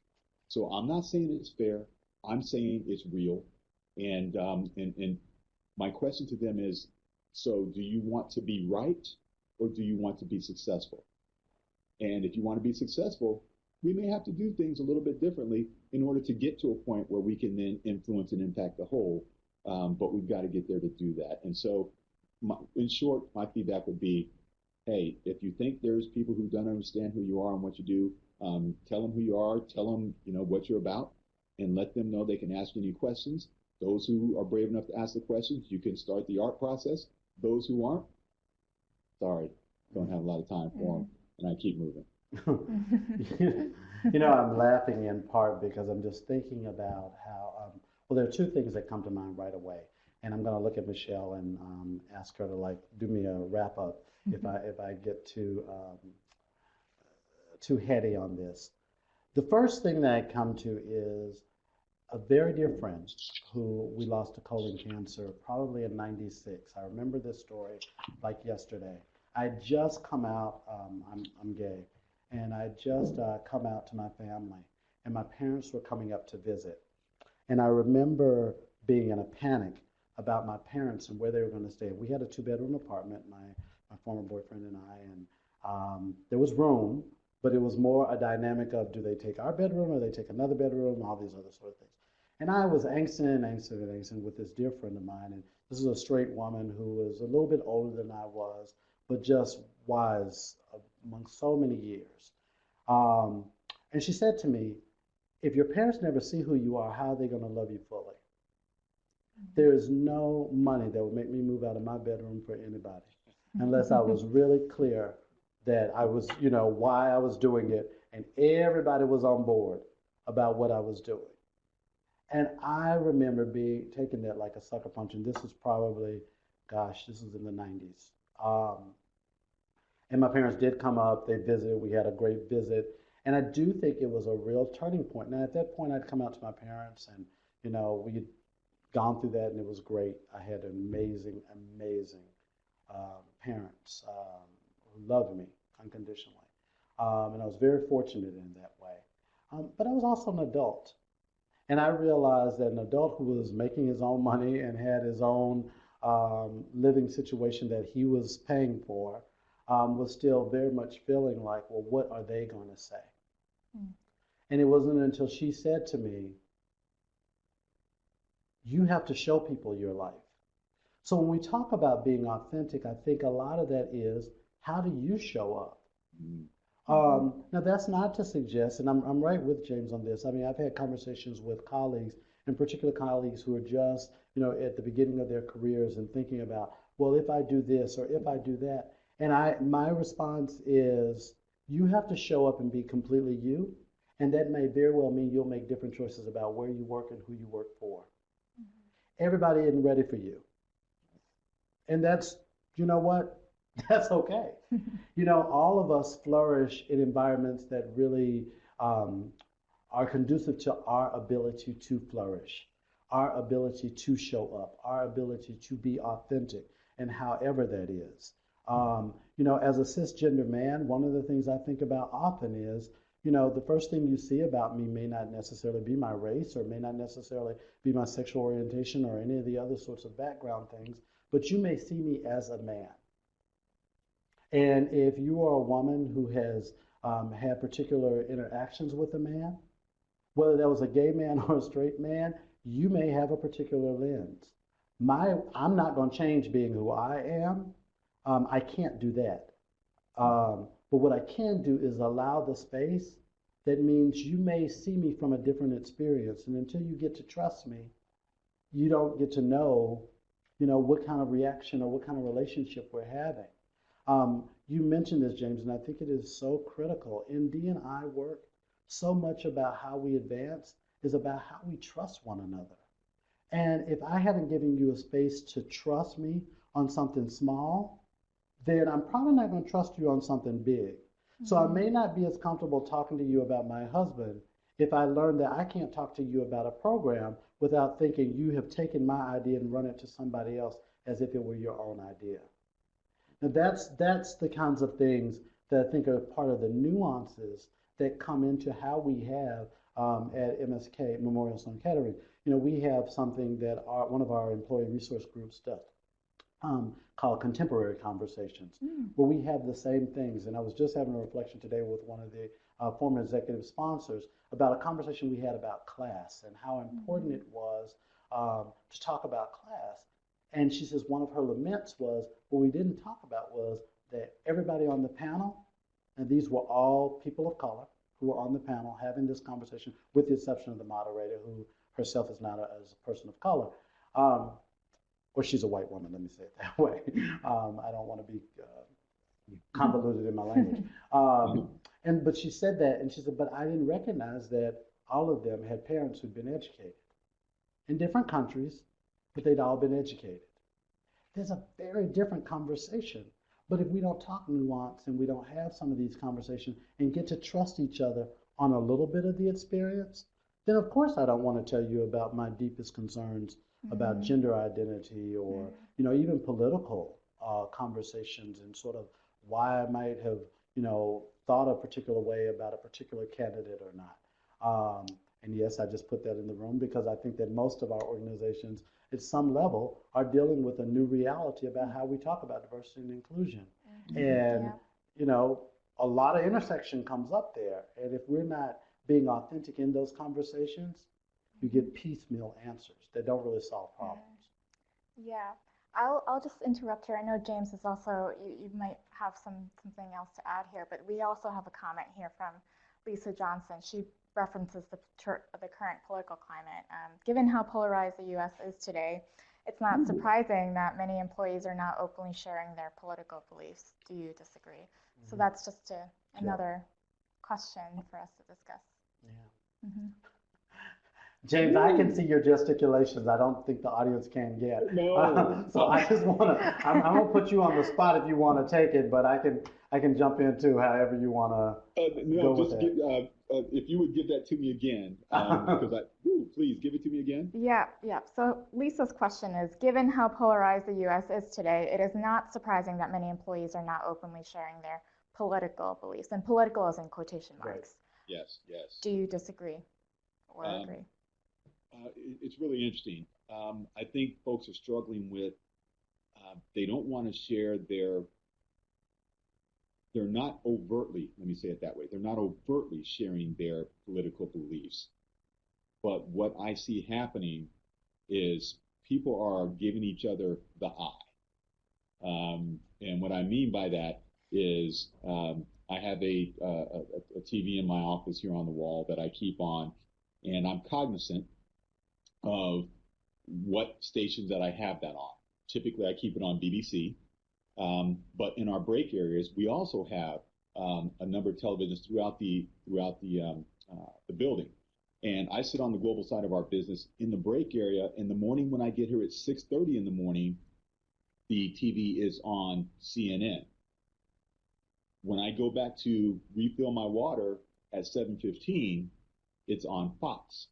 B: So I'm not saying it's fair. I'm saying it's real. And my question to them is, so do you want to be right or do you want to be successful? And if you want to be successful, we may have to do things a little bit differently in order to get to a point where we can then influence and impact the whole. But we've got to get there to do that. And so in short, my feedback would be, hey, if you think there's people who don't understand who you are and what you do, tell them who you are, tell them, what you're about, and let them know they can ask any questions. Those who are brave enough to ask the questions, you can start the art process. Those who aren't, sorry, don't have a lot of time for them, and I keep moving.
C: I'm laughing in part because I'm just thinking about how, well, there are two things that come to mind right away. And I'm going to look at Michelle and ask her to like do me a wrap up if I get too heady on this. The first thing that I come to is a very dear friend who we lost to colon cancer probably in '96. I remember this story like yesterday. I had just come out, I'm gay, and I had just come out to my family, and my parents were coming up to visit. And I remember being in a panic about my parents and where they were going to stay. We had a two-bedroom apartment, my former boyfriend and I, and there was room, but it was more a dynamic of do they take our bedroom or they take another bedroom, all these other sort of things. And I was angsting with this dear friend of mine, and this is a straight woman who was a little bit older than I was, but just wise among so many years. And she said to me, if your parents never see who you are, how are they going to love you fully? There is no money that would make me move out of my bedroom for anybody unless I was really clear that I was, why I was doing it, and everybody was on board about what I was doing. And I remember taking that like a sucker punch, and this was probably, this was in the 90s. And my parents did come up, they visited, we had a great visit. And I do think it was a real turning point. Now, at that point, I'd come out to my parents, and, we had gone through that, and it was great. I had amazing, amazing parents who loved me unconditionally. And I was very fortunate in that way. But I was also an adult. And I realized that an adult who was making his own money and had his own living situation that he was paying for was still very much feeling like, well, what are they going to say? And it wasn't until she said to me, you have to show people your life. So when we talk about being authentic, I think a lot of that is, how do you show up? Now, that's not to suggest, and I'm right with James on this. I mean, I've had conversations with colleagues, in particular colleagues who are just, at the beginning of their careers and thinking about, well, if I do this or if I do that. And my response is, you have to show up and be completely you. And that may very well mean you'll make different choices about where you work and who you work for. Everybody isn't ready for you. And that's, you know what? That's okay. All of us flourish in environments that really are conducive to our ability to flourish, our ability to show up, our ability to be authentic, and however that is. As a cisgender man, one of the things I think about often is, the first thing you see about me may not necessarily be my race or may not necessarily be my sexual orientation or any of the other sorts of background things, but you may see me as a man. And if you are a woman who has had particular interactions with a man, whether that was a gay man or a straight man, you may have a particular lens. I'm not going to change being who I am. I can't do that. But what I can do is allow the space. That means you may see me from a different experience. And until you get to trust me, you don't get to know, what kind of reaction or what kind of relationship we're having. You mentioned this, James, and I think it is so critical. In D&I work, so much about how we advance is about how we trust one another. And if I haven't given you a space to trust me on something small, then I'm probably not going to trust you on something big. So I may not be as comfortable talking to you about my husband if I learn that I can't talk to you about a program without thinking you have taken my idea and run it to somebody else as if it were your own idea. Now that's the kinds of things that I think are part of the nuances that come into how we have at MSK, Memorial Sloan Kettering. We have something that one of our employee resource groups does. Called Contemporary Conversations, where we have the same things. And I was just having a reflection today with one of the former executive sponsors about a conversation we had about class and how important it was to talk about class. And she says one of her laments was, what we didn't talk about was that everybody on the panel, and these were all people of color, who are on the panel having this conversation, with the exception of the moderator, who herself is not as a person of color. Or she's a white woman, let me say it that way. I don't want to be convoluted in my language. But she said that, and she said, but I didn't recognize that all of them had parents who'd been educated in different countries, but they'd all been educated. There's a very different conversation. But if we don't talk nuance and we don't have some of these conversations and get to trust each other on a little bit of the experience, then of course I don't want to tell you about my deepest concerns about gender identity or, you know, even political conversations and sort of why I might have, you know, thought a particular way about a particular candidate or not. And yes, I just put that in the room because I think that most of our organizations at some level are dealing with a new reality about how we talk about diversity and inclusion. And, you know, a lot of intersection comes up there. And if we're not being authentic in those conversations, you get piecemeal answers that don't really solve problems.
A: Yeah. I'll just interrupt here. I know James is also, you might have something else to add here, but we also have a comment here from Lisa Johnson. She references the current political climate. Given how polarized the U.S. is today, it's not surprising that many employees are not openly sharing their political beliefs. Do you disagree? So that's just another question for us to discuss.
C: Yeah. James, I can see your gesticulations. I don't think the audience can yet.
B: No.
C: So I just want to, I'm going to put you on the spot if you want to take it, but I can jump into however you want to go with that.
B: If you would give that to me again, because please give it to me again.
A: Yeah. So Lisa's question is, given how polarized the U.S. is today, it is not surprising that many employees are not openly sharing their political beliefs. And political is in quotation marks.
B: Right. Yes.
A: Do you disagree or agree?
B: It's really interesting. I think folks are struggling with, they don't want to share they're not overtly, let me say it that way, they're not overtly sharing their political beliefs. But what I see happening is people are giving each other the eye. And what I mean by that is I have a TV in my office here on the wall that I keep on, and I'm cognizant of what stations that I have that on. Typically, I keep it on BBC. But in our break areas, we also have a number of televisions throughout the building. And I sit on the global side of our business in the break area. In the morning when I get here at 6:30 in the morning, the TV is on CNN. When I go back to refill my water at 7:15, it's on Fox.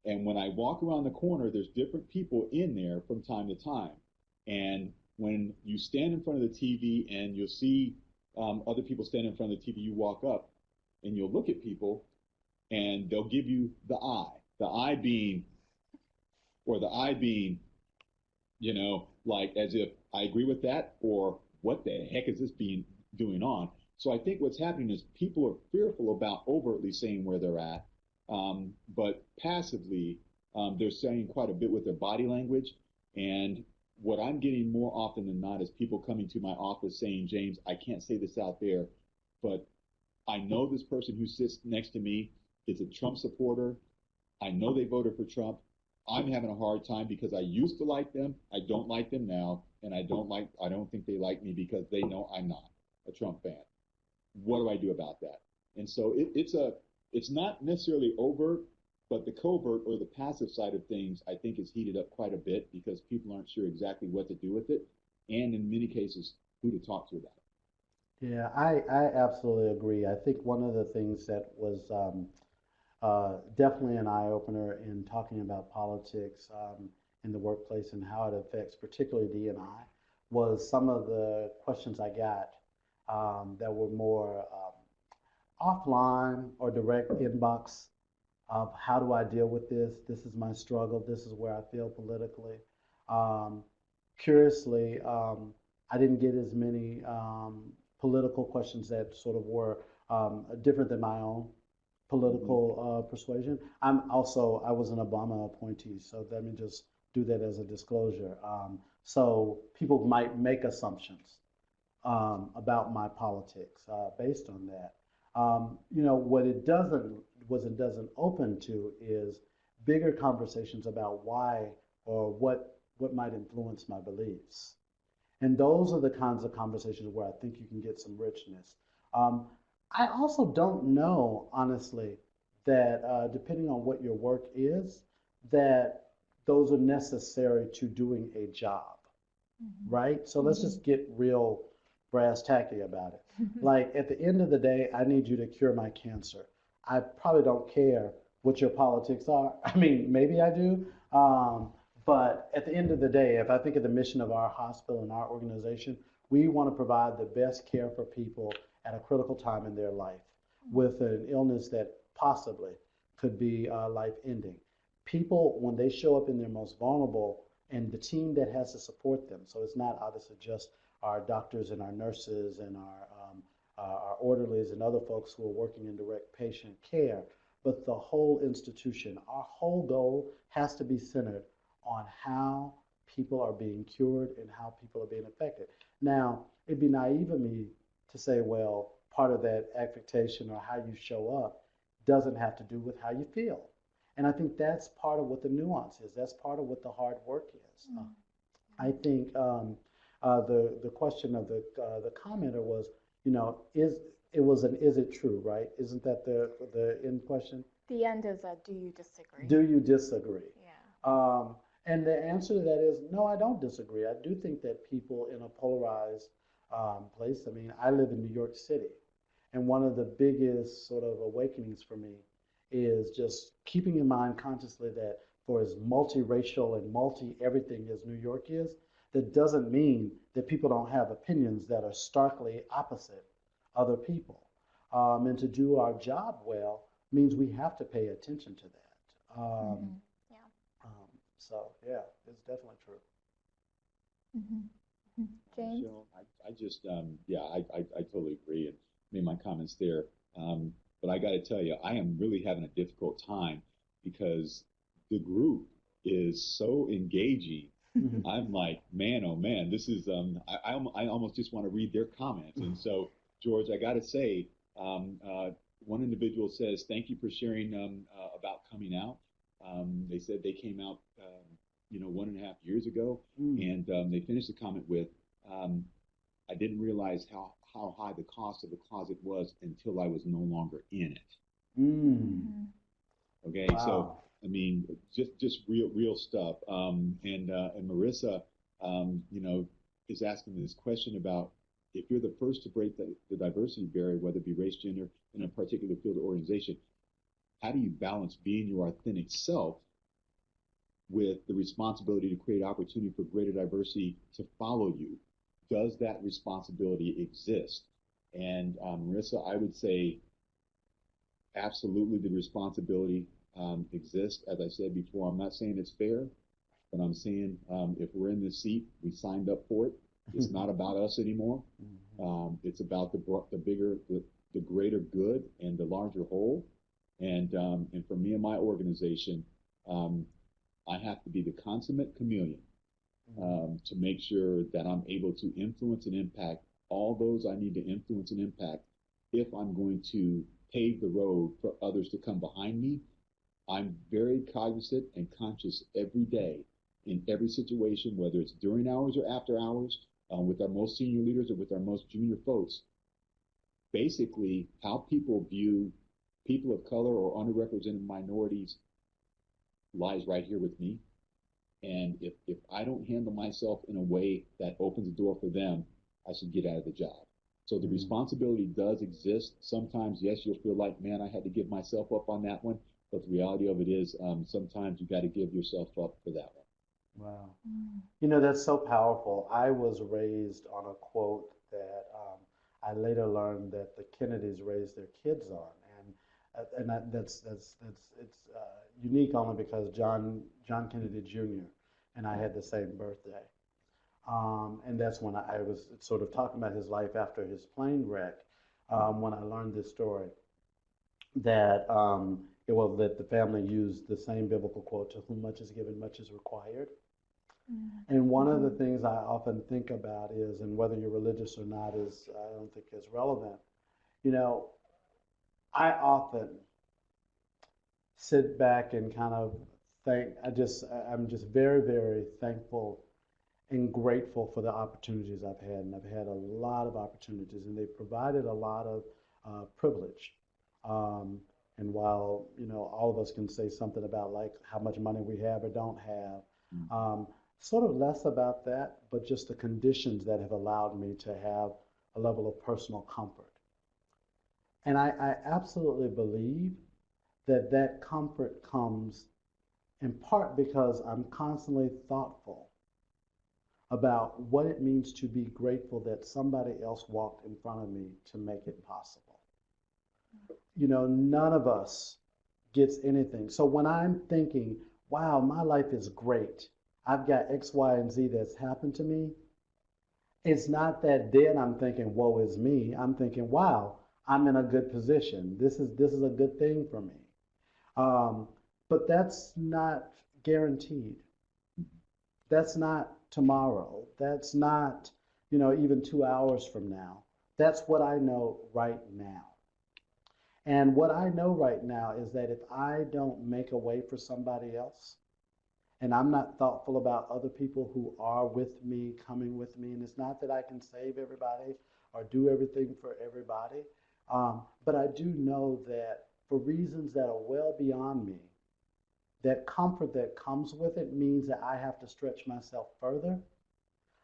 B: And when I walk around the corner, there's different people in there from time to time. And when you stand in front of the TV and you'll see other people stand in front of the TV, you walk up and you'll look at people and they'll give you the eye being, you know, like as if I agree with that or what the heck is this doing on? So I think what's happening is people are fearful about overtly saying where they're at, but passively they're saying quite a bit with their body language. And what I'm getting more often than not is people coming to my office saying, James, I can't say this out there, but I know this person who sits next to me is a Trump supporter. I know they voted for Trump. I'm having a hard time because I used to like them. I don't like them now. And I don't think they like me because they know I'm not a Trump fan. What do I do about that? And so it's not necessarily overt, but the covert or the passive side of things, I think, is heated up quite a bit because people aren't sure exactly what to do with it, and in many cases, who to talk to about it.
C: Yeah, I absolutely agree. I think one of the things that was definitely an eye-opener in talking about politics in the workplace and how it affects particularly D&I was some of the questions I got that were more offline or direct inbox of how do I deal with this? This is my struggle. This is where I feel politically. Curiously, I didn't get as many political questions that sort of were different than my own political persuasion. I was an Obama appointee, so let me just do that as a disclosure. So people might make assumptions about my politics based on that. What it doesn't open to is bigger conversations about why or what might influence my beliefs. And those are the kinds of conversations where I think you can get some richness. Um, I also don't know, honestly, that depending on what your work is, that those are necessary to doing a job,
A: Mhm.
C: right? So let's just get real brass tacky about it.
A: Mhm.
C: Like at the end of the day, I need you to cure my cancer. I probably don't care what your politics are. I mean, maybe I do. But at the end of the day, if I think of the mission of our hospital and our organization, we want to provide the best care for people at a critical time in their life with an illness that possibly could be life ending. People, when they show up in their most vulnerable, and the team that has to support them, so it's not obviously just our doctors and our nurses and our orderlies and other folks who are working in direct patient care, but the whole institution. Our whole goal has to be centered on how people are being cured and how people are being affected. Now, it'd be naive of me to say, well, part of that affectation or how you show up doesn't have to do with how you feel. And I think that's part of what the nuance is. That's part of what the hard work is. I think the question of the commenter was, is it was an is it true, right? Isn't that the end question?
A: The end is a do you disagree?
C: Do you disagree?
A: Yeah.
C: And the answer to that is no, I don't disagree. I do think that people in a polarized place, I mean, I live in New York City, and one of the biggest sort of awakenings for me is just keeping in mind consciously that for as multiracial and multi everything as New York is, that doesn't mean that people don't have opinions that are starkly opposite other people. And to do our job well means we have to pay attention to that.
A: Mm-hmm. Yeah.
C: So yeah, it's definitely true.
A: Mm-hmm. Mm-hmm. James?
B: Michelle, I just, yeah, I totally agree and made my comments there. Um, but I got to tell you, I am really having a difficult time because the group is so engaging.
C: Mhm.
B: I'm like, man, oh man, this is, I almost just want to read their comments. And so, George, I got to say, one individual says, thank you for sharing about coming out. They said they came out, 1.5 years ago.
C: Mm.
B: And they finished the comment with, um, I didn't realize how high the cost of the closet was until I was no longer in it.
C: Mm.
A: Mm-hmm.
B: Okay, so
C: Wow.
B: I mean, just real stuff. And Marissa, is asking this question about if you're the first to break the diversity barrier, whether it be race, gender, in a particular field or organization, how do you balance being your authentic self with the responsibility to create opportunity for greater diversity to follow you? Does that responsibility exist? And Marissa, I would say absolutely the responsibility exists. As I said before, I'm not saying it's fair, but I'm saying if we're in this seat, we signed up for it. It's not about us anymore. It's about the bigger, the greater good and the larger whole. And for me and my organization, um, I have to be the consummate chameleon to make sure that I'm able to influence and impact all those I need to influence and impact if I'm going to pave the road for others to come behind me. I'm very cognizant and conscious every day in every situation, whether it's during hours or after hours, with our most senior leaders or with our most junior folks, basically how people view people of color or underrepresented minorities lies right here with me. And if I don't handle myself in a way that opens the door for them, I should get out of the job. So the
C: Mm.
B: responsibility does exist. Sometimes, yes, you'll feel like, man, I had to give myself up on that one. But the reality of it is, sometimes you got to give yourself up for that one.
C: Wow.
A: Mm.
C: That's so powerful. I was raised on a quote that I later learned that the Kennedys raised their kids on, that's it's unique only because John Kennedy Jr. and I had the same birthday, and that's when I was sort of talking about his life after his plane wreck. When I learned this story, that it was that the family used the same biblical quote, "To whom much is given, much is required."
A: Mm.
C: And one of the
A: Mhm.
C: things I often think about is, and whether you're religious or not is, I don't think is relevant. You know, I often sit back and kind of think, I'm just very, very thankful and grateful for the opportunities I've had. And I've had a lot of opportunities, and they've provided a lot of privilege. Um, and while, all of us can say something about like how much money we have or don't have,
B: Mhm.
C: um, sort of less about that, but just the conditions that have allowed me to have a level of personal comfort. And I absolutely believe that that comfort comes in part because I'm constantly thoughtful about what it means to be grateful that somebody else walked in front of me to make it possible. None of us gets anything. So when I'm thinking, wow, my life is great, I've got X, Y, and Z that's happened to me, it's not that then I'm thinking, woe is me. I'm thinking, wow, I'm in a good position. This is a good thing for me. Um, but that's not guaranteed. That's not tomorrow. That's not, even 2 hours from now. That's what I know right now. And what I know right now is that if I don't make a way for somebody else, and I'm not thoughtful about other people who are with me, coming with me, and it's not that I can save everybody or do everything for everybody, but I do know that for reasons that are well beyond me, that comfort that comes with it means that I have to stretch myself further.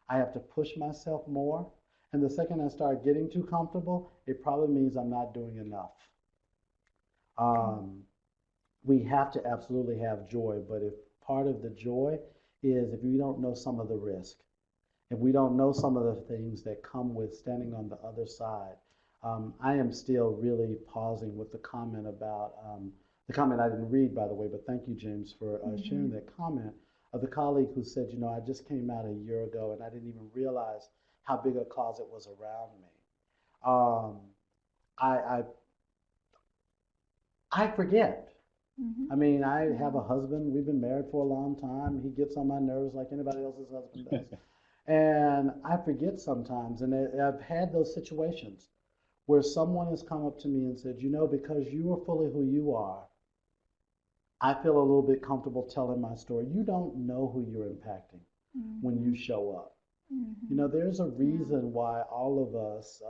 C: I have to push myself more. And the second I start getting too comfortable, it probably means I'm not doing enough. Um, we have to absolutely have joy, but if part of the joy is if we don't know some of the risk, if we don't know some of the things that come with standing on the other side, I am still really pausing with the comment about the comment I didn't read, by the way, but thank you, James, for sharing that comment of the colleague who said, I just came out a year ago and I didn't even realize how big a closet was around me. Um, I, I, I forget.
A: Mm-hmm.
C: I mean, I
A: Yeah.
C: have a husband. We've been married for a long time. He gets on my nerves like anybody else's husband does. And I forget sometimes. And I've had those situations where someone has come up to me and said, because you are fully who you are, I feel a little bit comfortable telling my story. You don't know who you're impacting when you
A: Mm-hmm.
C: show up.
A: Mm-hmm.
C: There's a
A: Yeah.
C: reason why all of us,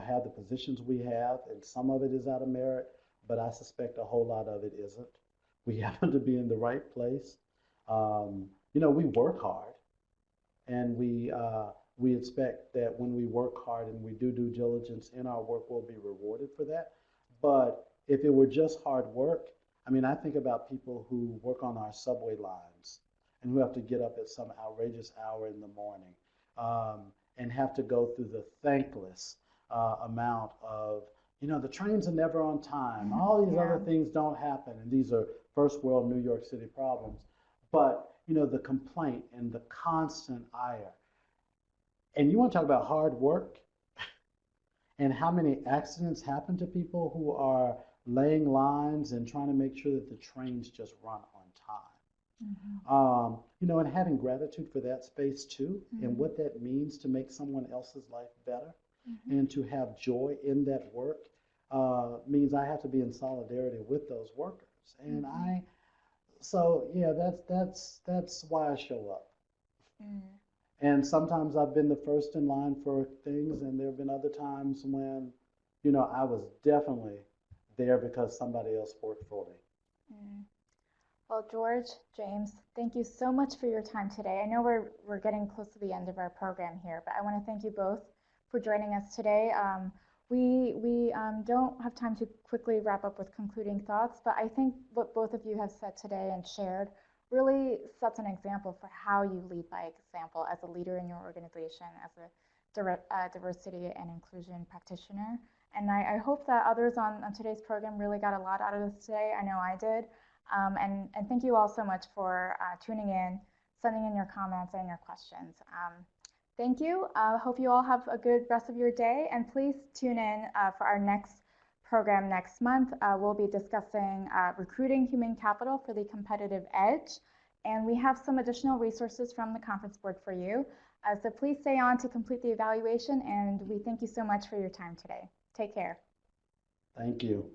C: have the positions we have, and some of it is out of merit, but I suspect a whole lot of it isn't. We happen to be in the right place. We work hard, and we expect that when we work hard and we do due diligence in our work, we'll be rewarded for that. But if it were just hard work, I mean, I think about people who work on our subway lines and who have to get up at some outrageous hour in the morning and have to go through the thankless amount of, the trains are never on time. All these other
A: Yeah.
C: things don't happen. And these are first world New York City problems. But the complaint and the constant ire. And you want to talk about hard work and how many accidents happen to people who are laying lines and trying to make sure that the trains just run on time.
A: Mm-hmm.
C: And having gratitude for that space too, and
A: Mm-hmm.
C: what that means to make someone else's life better,
A: Mm-hmm.
C: and to have joy in that work means I have to be in solidarity with those workers. And
A: Mm-hmm.
C: so yeah, that's why I show up.
A: Mm.
C: And sometimes I've been the first in line for things, and there have been other times when, I was definitely there because somebody else worked for me.
A: Mm. Well, George, James, thank you so much for your time today. I know we're getting close to the end of our program here, but I want to thank you both for joining us today. We don't have time to quickly wrap up with concluding thoughts, but I think what both of you have said today and shared really sets an example for how you lead by example as a leader in your organization, as a diversity and inclusion practitioner. And I hope that others on today's program really got a lot out of this today. I know I did. And thank you all so much for tuning in, sending in your comments and your questions. Thank you. Hope you all have a good rest of your day. And please tune in for our next program next month. We'll be discussing recruiting human capital for the competitive edge. And we have some additional resources from the conference board for you. So please stay on to complete the evaluation. And we thank you so much for your time today. Take care.
C: Thank you.